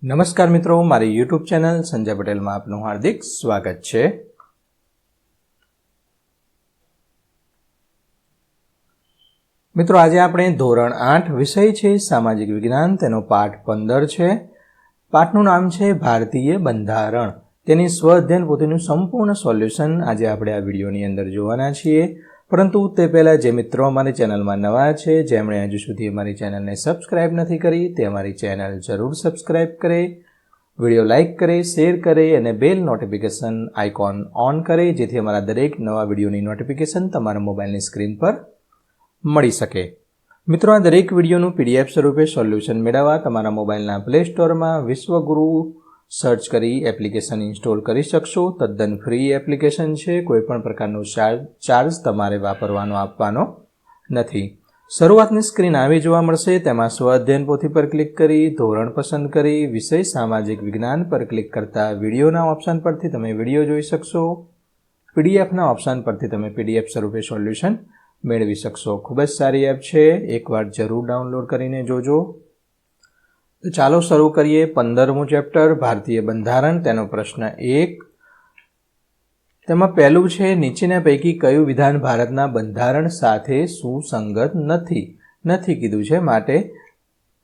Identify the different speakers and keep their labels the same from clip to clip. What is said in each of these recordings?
Speaker 1: નમસ્કાર મિત્રો, મારી યુટ્યુબ ચેનલ સંજય પટેલમાં આપનું હાર્દિક સ્વાગત છે। મિત્રો, આજે આપણે ધોરણ 8 વિષય છે સામાજિક વિજ્ઞાન, તેનો પાઠ 15 છે। પાઠનું નામ છે ભારતીય બંધારણ। તેની સ્વ અધ્યયન પોથીનું સંપૂર્ણ સોલ્યુશન આજે આપણે આ વિડીયોની અંદર જોવાના છીએ। પરંતુ તે પહેલાં જે મિત્રો અમારી ચેનલમાં નવા છે, જેમણે હજુ સુધી અમારી ચેનલને સબસ્ક્રાઇબ નથી કરી, તે અમારી ચેનલ જરૂર સબસ્ક્રાઇબ કરે, વિડીયો લાઇક કરે, શેર કરે અને બેલ નોટિફિકેશન આઇકોન ઓન કરે, જેથી અમારા દરેક નવા વિડીયોની નોટિફિકેશન તમારા મોબાઈલની સ્ક્રીન પર મળી શકે। મિત્રો, આ દરેક વિડીયોનું PDF સ્વરૂપે સોલ્યુશન મેળવવા તમારા મોબાઈલના પ્લે સ્ટોરમાં વિશ્વગુરુ સર્ચ કરી એપ્લિકેશન ઇન્સ્ટોલ કરી શકશો। તદ્દન ફ્રી એપ્લિકેશન છે, કોઈપણ પ્રકારનો ચાર્જ તમારે આપવાનો નથી। શરૂઆતની સ્ક્રીન આવી જોવા મળશે, તેમાં સ્વ અધ્યયન પોથી પર ક્લિક કરી ધોરણ પસંદ કરી વિષય સામાજિક વિજ્ઞાન પર ક્લિક કરતા વિડીયોના ઓપ્શન પરથી તમે વિડીયો જોઈ શકશો। PDFના ઓપ્શન પરથી તમે PDF સ્વરૂપે સોલ્યુશન મેળવી શકશો। ખૂબ જ સારી એપ છે, એકવાર જરૂર ડાઉનલોડ કરીને જોજો। તો ચાલો શરૂ કરીએ। 15મું ચેપ્ટર ભારતીય બંધારણ, તેનો પ્રશ્ન 1। તેમાં પહેલું છે, નીચેના પૈકી કયું વિધાન ભારતના બંધારણ સાથે સુસંગત નથી કીધું છે, માટે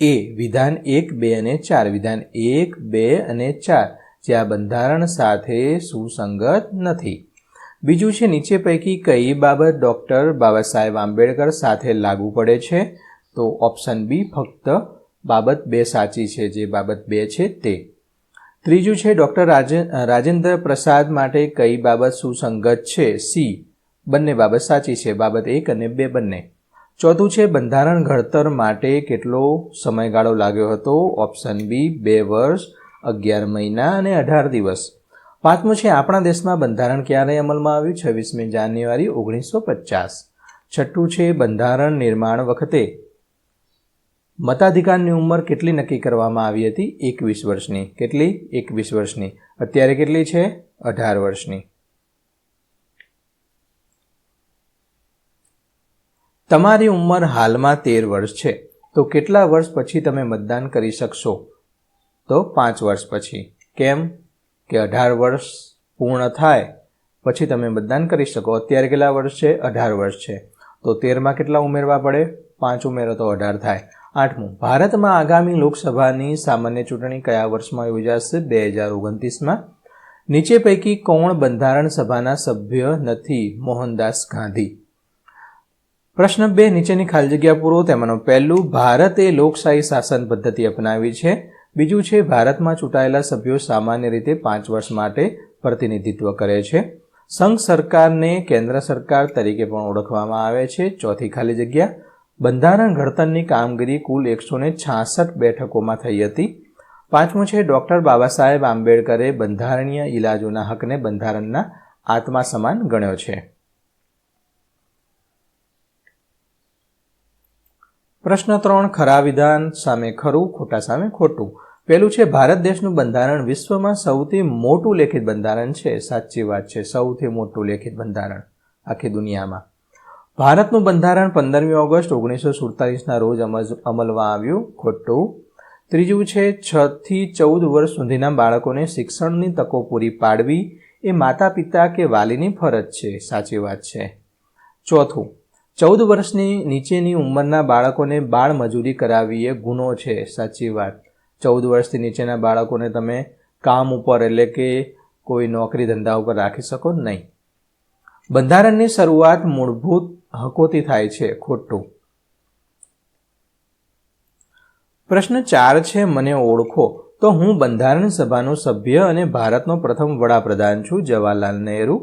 Speaker 1: એ વિધાન 1, 2 અને 4, વિધાન 1, 2 અને 4 જે આ બંધારણ સાથે સુસંગત નથી। બીજું છે, નીચે પૈકી કઈ બાબત ડૉક્ટર બાબા સાહેબ આંબેડકર સાથે લાગુ પડે છે? તો ઓપ્શન બી ફક્ત બાબત 2 સાચી છે, જે બાબત 2 છે તે। ત્રીજું છે, ડૉક્ટર રાજેન્દ્ર પ્રસાદ માટે કઈ બાબત સુસંગત છે? સી બંને બાબત સાચી છે, બાબત 1 અને 2 બંને। ચોથું છે, બંધારણ ઘડતર માટે કેટલો સમયગાળો લાગ્યો હતો? ઓપ્શન બી 2 વર્ષ, 11 મહિના અને 18 દિવસ। પાંચમું છે, આપણા દેશમાં બંધારણ ક્યારે અમલમાં આવ્યું? 26મી જાન્યુઆરી 1950। છઠ્ઠું છે, બંધારણ નિર્માણ વખતે મતાધિકારની ઉંમર કેટલી નક્કી કરવામાં આવી હતી? 21 વર્ષની। કેટલી? 21 વર્ષની। અત્યારે કેટલી છે? 18 વર્ષની। તમારી ઉંમર હાલમાં 13 વર્ષ છે, તો કેટલા વર્ષ પછી તમે મતદાન કરી શકશો? તો 5 વર્ષ પછી। કેમ કે 18 વર્ષ પૂર્ણ થાય પછી તમે મતદાન કરી શકો। અત્યારે કેટલા વર્ષ છે? 18 વર્ષ છે, તો 13માં કેટલા ઉમેરવા પડે? 5 ઉમેરો તો 18 થાય। 8મું, ભારતમાં આગામી લોકસભાની સામાન્ય ચૂંટણી કયા વર્ષમાં યોજાશે? 2029માં। નીચે પૈકી કોણ બંધારણ સભાના સભ્ય નથી? મોહનદાસ ગાંધી। પ્રશ્ન 2, નીચેની ખાલી જગ્યા પૂરો। તેમાંનું પહેલું, ભારતે લોકશાહી શાસન પદ્ધતિ અપનાવી છે। બીજું છે, ભારતમાં ચૂંટાયેલા સભ્યો સામાન્ય રીતે 5 વર્ષ માટે પ્રતિનિધિત્વ કરે છે। સંઘ સરકારને કેન્દ્ર સરકાર તરીકે પણ ઓળખવામાં આવે છે। ચોથી ખાલી જગ્યા, બંધારણ ઘડતરની કામગીરી કુલ 166 બેઠકોમાં થઈ હતી। પાંચમું છે, ડૉક્ટર બાબા સાહેબ આંબેડકરે બંધારણીય ઇલાજોના હકને બંધારણના આત્મા સમાન ગણ્યો છે। પ્રશ્ન 3, ખરા વિધાન સામે ખરું, ખોટા સામે ખોટું। પહેલું છે, ભારત દેશનું બંધારણ વિશ્વમાં સૌથી મોટું લેખિત બંધારણ છે। સાચી વાત છે, સૌથી મોટું લેખિત બંધારણ આખી દુનિયામાં। ભારતનું બંધારણ 15મી ઓગસ્ટ 1947ના રોજ અમલમાં આવ્યું। ખોટું। ત્રીજું છે, 6 થી 14 વર્ષ સુધીના બાળકોને શિક્ષણની તકો પૂરી પાડવી એ માતા પિતા કે વાલીની ફરજ છે। સાચી વાત છે। ચોથું, 14 વર્ષની નીચેની ઉંમરના બાળકોને બાળ મજૂરી કરાવવી એ ગુનો છે। સાચી વાત। 14 વર્ષથી નીચેના બાળકોને તમે કામ ઉપર એટલે કે કોઈ નોકરી ધંધા ઉપર રાખી શકો નહીં। બંધારણની શરૂઆત મૂળભૂત હકોથી થાય છે। ખોટું। પ્રશ્ન 4 છે, મને ઓળખો તો હું બંધારણ સભાનો સભ્ય અને ભારતનો પ્રથમ વડાપ્રધાન છું। જવાહરલાલ નહેરુ।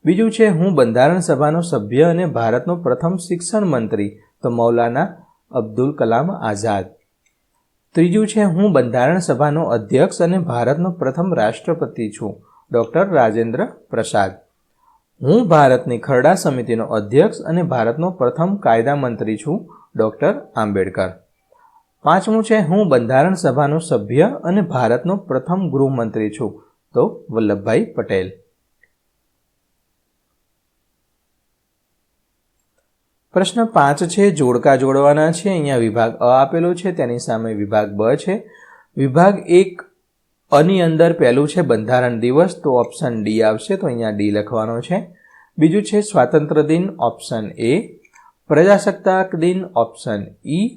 Speaker 1: બીજું છે, હું બંધારણ સભાનો સભ્ય અને ભારતનો પ્રથમ શિક્ષણ મંત્રી, તો મૌલાના અબ્દુલ કલામ આઝાદ। ત્રીજું છે, હું બંધારણ સભાનો અધ્યક્ષ અને ભારતનો પ્રથમ રાષ્ટ્રપતિ છું, ડૉક્ટર રાજેન્દ્ર પ્રસાદ। હું ભારતની ખરડા સમિતિનો અધ્યક્ષ અને ભારતનો પ્રથમ કાયદા મંત્રી છું, ડૉક્ટર આંબેડકર। પાંચમું છે, હું બંધારણ સભાનો સભ્ય અને ભારતનો પ્રથમ ગૃહમંત્રી છું, તો વલ્લભભાઈ પટેલ। પ્રશ્ન 5 છે, જોડકા જોડવાના છે। અહીંયા વિભાગ અ આપેલો છે, તેની સામે વિભાગ બ છે। વિભાગ 1 અની અંદર પહેલું છે બંધારણ દિવસ, તો ઓપ્શન ડી આવશે, તો અહીંયા ડી લખવાનો છે. બીજું છે સ્વાતંત્ર્ય દિન, ઓપ્શન એ. પ્રજાસત્તાક દિન, ઓપ્શન ઈ.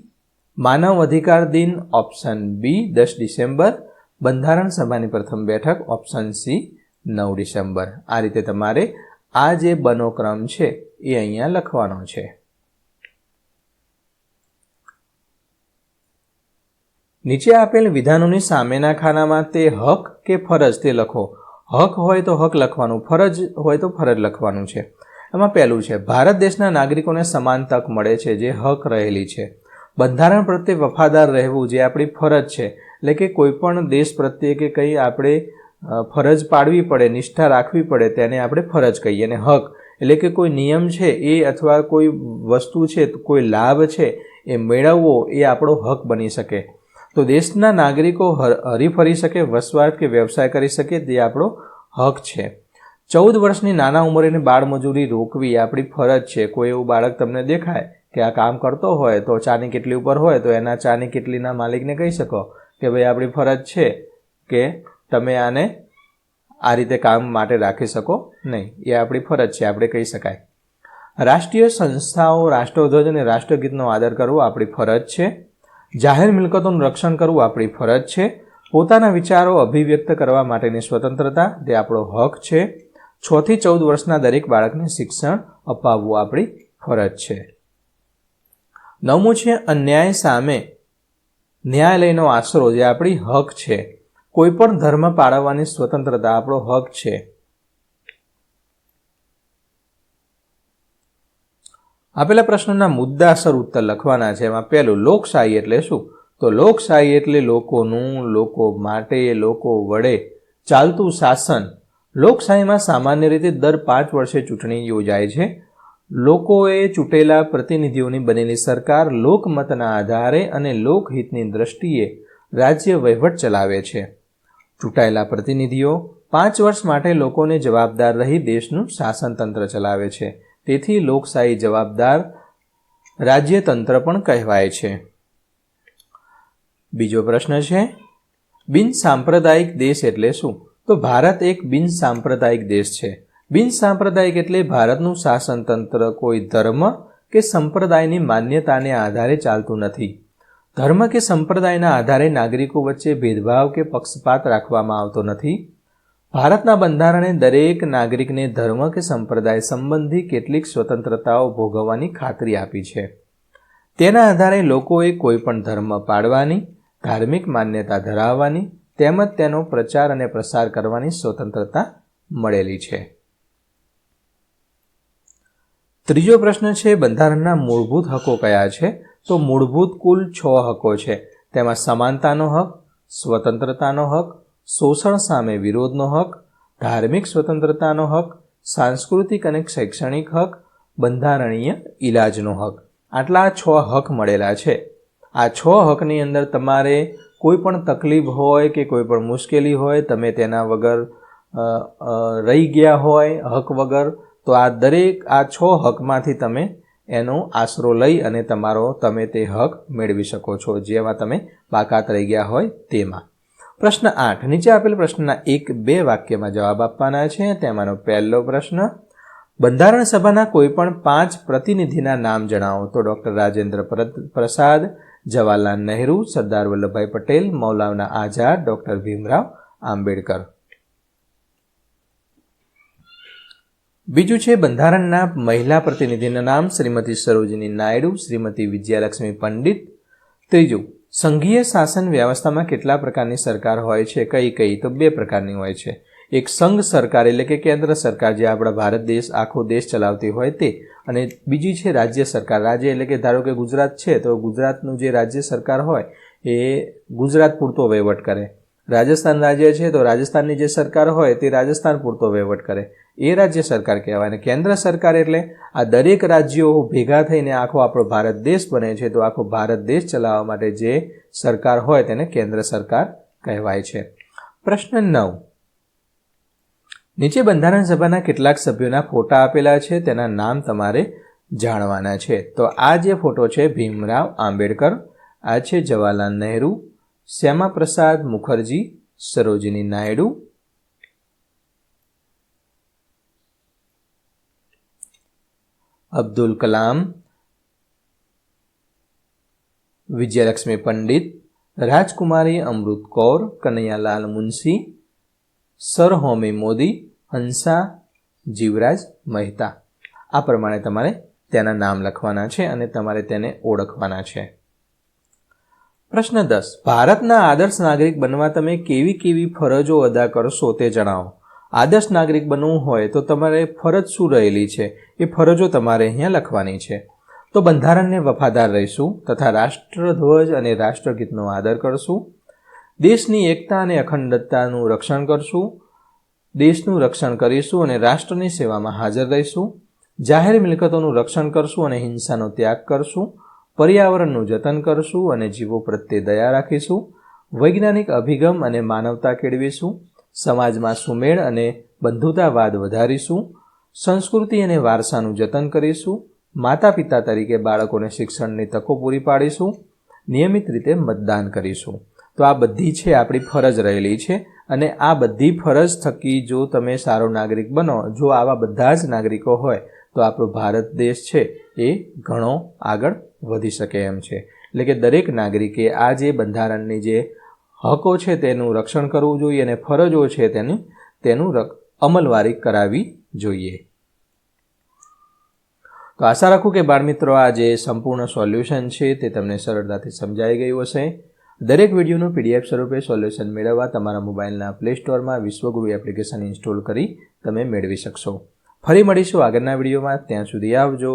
Speaker 1: માનવ અધિકાર દિન, ઓપ્શન બી 10 ડિસેમ્બર. બંધારણ સભાની પ્રથમ બેઠક, ઓપ્શન સી 9 ડિસેમ્બર. આ રીતે તમારે આ જે બનો ક્રમ છે એ અહીંયા લખવાનો છે. નીચે આપેલ વિધાનોની સામેના ખાનામાં તે હક કે ફરજ તે લખો. હક હોય તો હક લખવાનું, ફરજ હોય તો ફરજ લખવાનું છે. એમાં પહેલું છે ભારત દેશના નાગરિકોને સમાન તક મળે છે, જે હક રહેલી છે. બંધારણ પ્રત્યે વફાદાર રહેવું, જે આપણી ફરજ છે. એટલે કે કોઈ પણ દેશ પ્રત્યે કે કંઈ આપણે ફરજ પાડવી પડે, નિષ્ઠા રાખવી પડે, તેને આપણે ફરજ કહીએ. અને હક એટલે કે કોઈ નિયમ છે એ અથવા કોઈ વસ્તુ છે, કોઈ લાભ છે એ મેળવવો એ આપણો હક બની શકે. તો દેશના નાગરિકો હરીફરી શકે, વસવાટ કે વ્યવસાય કરી શકે, તે આપણો હક છે. 14 વર્ષની નાના ઉંમરે બાળમજૂરી રોકવી એ આપણી ફરજ છે. કોઈ એવું બાળક તમને દેખાય કે આ કામ કરતો હોય તો ચાની કેટલી ઉપર હોય, તો એના ચાની કેટલીના માલિકને કહી શકો કે ભાઈ આપણી ફરજ છે કે તમે આને આ રીતે કામ માટે રાખી શકો નહીં, એ આપણી ફરજ છે, આપણે કહી શકાય. રાષ્ટ્રીય સંસ્થાઓ, રાષ્ટ્રધ્વજ અને રાષ્ટ્રગીતનો આદર કરવો આપણી ફરજ છે. જાહેર મિલકતોનું રક્ષણ કરવું આપણી ફરજ છે. પોતાના વિચારો અભિવ્યક્ત કરવા માટેની સ્વતંત્રતા, તે આપણો હક છે. 6 થી 14 વર્ષના દરેક બાળકને શિક્ષણ અપાવવું આપણી ફરજ છે. 9મું છે અન્યાય સામે ન્યાયાલયનો આશરો, જે આપણી હક છે. કોઈ પણ ધર્મ પાળવવાની સ્વતંત્રતા આપણો હક છે. આપેલા પ્રશ્નના મુદ્દાસર ઉત્તર લખવાના છે. એમાં પહેલું, લોકશાહી એટલે શું? તો લોકશાહી એટલે લોકોનું, લોકો માટે, લોકો વડે ચાલતું શાસન. લોકશાહીમાં સામાન્ય રીતે દર 5 વર્ષે ચૂંટણી યોજાય છે. લોકોએ ચૂંટેલા પ્રતિનિધિઓની બનેલી સરકાર લોકમતના આધારે અને લોકહિતની દ્રષ્ટિએ રાજ્ય વહીવટ ચલાવે છે. ચૂંટાયેલા પ્રતિનિધિઓ 5 વર્ષ માટે લોકોને જવાબદાર રહી દેશનું શાસનતંત્ર ચલાવે છે. તેથી લોકશાહી જવાબદાર રાજ્યતંત્ર પણ કહેવાય છે. બીજો પ્રશ્ન છે, બિનસાંપ્રદાયિક દેશ એટલે શું? તો ભારત એક બિનસાંપ્રદાયિક દેશ છે. બિનસાંપ્રદાયિક એટલે ભારતનું શાસનતંત્ર કોઈ ધર્મ કે સંપ્રદાયની માન્યતાને આધારે ચાલતું નથી. ધર્મ કે સંપ્રદાયના આધારે નાગરિકો વચ્ચે ભેદભાવ કે પક્ષપાત રાખવામાં આવતો નથી. ભારતના બંધારણે દરેક નાગરિકને ધર્મ કે સંપ્રદાય સંબંધી કેટલીક સ્વતંત્રતાઓ ભોગવવાની ખાતરી આપી છે. તેના આધારે લોકોએ કોઈ પણ ધર્મ પાળવાની, ધાર્મિક માન્યતા ધરાવવાની તેમજ તેનો પ્રચાર અને પ્રસાર કરવાની સ્વતંત્રતા મળેલી છે. ત્રીજો પ્રશ્ન છે, બંધારણના મૂળભૂત હકો કયા છે? તો મૂળભૂત કુલ 6 હકો છે. તેમાં સમાનતાનો હક, સ્વતંત્રતાનો હક, શોષણ સામે વિરોધનો હક, ધાર્મિક સ્વતંત્રતાનો હક, સાંસ્કૃતિક અને શૈક્ષણિક હક, બંધારણીય ઇલાજનો હક. આટલા 6 હક મળેલા છે. આ 6 હકની અંદર તમારે કોઈ પણ તકલીફ હોય કે કોઈ પણ મુશ્કેલી હોય, તમે તેના વગર રહી ગયા હોય હક વગર, તો આ દરેક આ 6 હકમાંથી તમે એનો આશરો લઈ અને તમે તે હક મેળવી શકો છો, જેમાં તમે બાકાત રહી ગયા હોય તેમાં. પ્રશ્ન 8, નીચે આપેલ પ્રશ્નના 1-2 વાક્યમાં જવાબ આપવાના છે. તેમાંનો પહેલો પ્રશ્ન, બંધારણ સભાના કોઈ પણ 5 પ્રતિનિધિના નામ જણાવો. તો ડૉક્ટર રાજેન્દ્ર પ્રસાદ, જવાહરલાલ નહેરુ, સરદાર વલ્લભભાઈ પટેલ, મૌલાના આઝાદ, ડૉક્ટર ભીમરાવ આંબેડકર. બીજું છે બંધારણના મહિલા પ્રતિનિધિના નામ, શ્રીમતી સરોજિની નાયડુ, શ્રીમતી વિજયાલક્ષ્મી પંડિત. ત્રીજું, સંઘીય શાસન વ્યવસ્થામાં કેટલા પ્રકારની સરકાર હોય છે? કઈ? તો 2 પ્રકારની હોય છે. એક સંઘ સરકાર એટલે કે કેન્દ્ર સરકાર, જે આપણા ભારત દેશ આખો દેશ ચલાવતી હોય તે, અને બીજી છે રાજ્ય સરકાર. રાજ્ય એટલે કે ધારો કે ગુજરાત છે તો ગુજરાતનું જે રાજ્ય સરકાર હોય એ ગુજરાત પૂરતો વહીવટ કરે. રાજસ્થાન રાજ્ય છે તો રાજસ્થાનની જે સરકાર હોય તે રાજસ્થાન પૂરતો વહીવટ કરે, એ રાજ્ય સરકાર કહેવાય. અને કેન્દ્ર સરકાર એટલે આ દરેક રાજ્યો ભેગા થઈને આખો આપણો ભારત દેશ બને છે, તો આખો ભારત દેશ ચલાવવા માટે જે સરકાર હોય તેને કેન્દ્ર સરકાર કહેવાય છે. પ્રશ્ન 9, નીચે બંધારણ સભાના કેટલાક સભ્યોના ફોટા આપેલા છે, તેના નામ તમારે જાણવાના છે. તો આ જે ફોટો છે ભીમરાવ આંબેડકર, આ છે જવાહરલાલ નહેરુ, શ્યામા પ્રસાદ મુખર્જી, સરોજિની નાયડુ, અબ્દુલ કલામ, વિજયલક્ષ્મી પંડિત, રાજકુમારી અમૃત કૌર, કનૈયાલાલ મુનશી, સર હોમી મોદી, હંસા જીવરાજ મહેતા. આ પ્રમાણે તમારે તેના નામ લખવાના છે અને તમારે તેને ઓળખવાના છે. પ્રશ્ન 10. ભારતના આદર્શ નાગરિક બનવા તમે કેવી કેવી ફરજો અદા કરશો તે જણાવો. આદર્શ નાગરિક બનવું હોય તો તમારે ફરજ શું રહેલી છે એ ફરજો તમારે અહીંયા લખવાની છે. તો બંધારણને વફાદાર રહીશું તથા રાષ્ટ્રધ્વજ અને રાષ્ટ્રગીતનો આદર કરશું. દેશની એકતા અને અખંડતાનું રક્ષણ કરશું. દેશનું રક્ષણ કરીશું અને રાષ્ટ્રની સેવામાં હાજર રહીશું. જાહેર મિલકતોનું રક્ષણ કરશું અને હિંસાનો ત્યાગ કરશું. પર્યાવરણનું જતન કરશું અને જીવો પ્રત્યે દયા રાખીશું. વૈજ્ઞાનિક અભિગમ અને માનવતા કેળવીશું. સમાજમાં સુમેળ અને બંધુતાવાદ વધારીશું. સંસ્કૃતિ અને વારસાનું જતન કરીશું. માતા પિતા તરીકે બાળકોને શિક્ષણની તકો પૂરી પાડીશું. નિયમિત રીતે મતદાન કરીશું. તો આ બધી છે આપણી ફરજ રહેલી છે અને આ બધી ફરજ થકી જો તમે સારો નાગરિક બનો, જો આવા બધા જ નાગરિકો હોય તો આપણો ભારત દેશ છે એ ઘણો આગળ વધી શકે એમ છે. એટલે કે દરેક નાગરિકે આ જે બંધારણની જે હકો છે તેનું રક્ષણ કરવું જોઈએ અને ફરજો છે તેનું અમલવારી કરાવવી જોઈએ. તો આશા રાખું કે બાળમિત્રો આ જે સંપૂર્ણ સોલ્યુશન છે તે તમને સરળતાથી સમજાઈ ગયું હશે. દરેક વિડીયોનું PDF સ્વરૂપે સોલ્યુશન મેળવવા તમારા મોબાઈલના પ્લે સ્ટોરમાં વિશ્વગુરુ એપ્લિકેશન ઇન્સ્ટોલ કરી તમે મેળવી શકશો. ફરી મળીશું આગળના વિડીયોમાં. ત્યાં સુધી આવજો.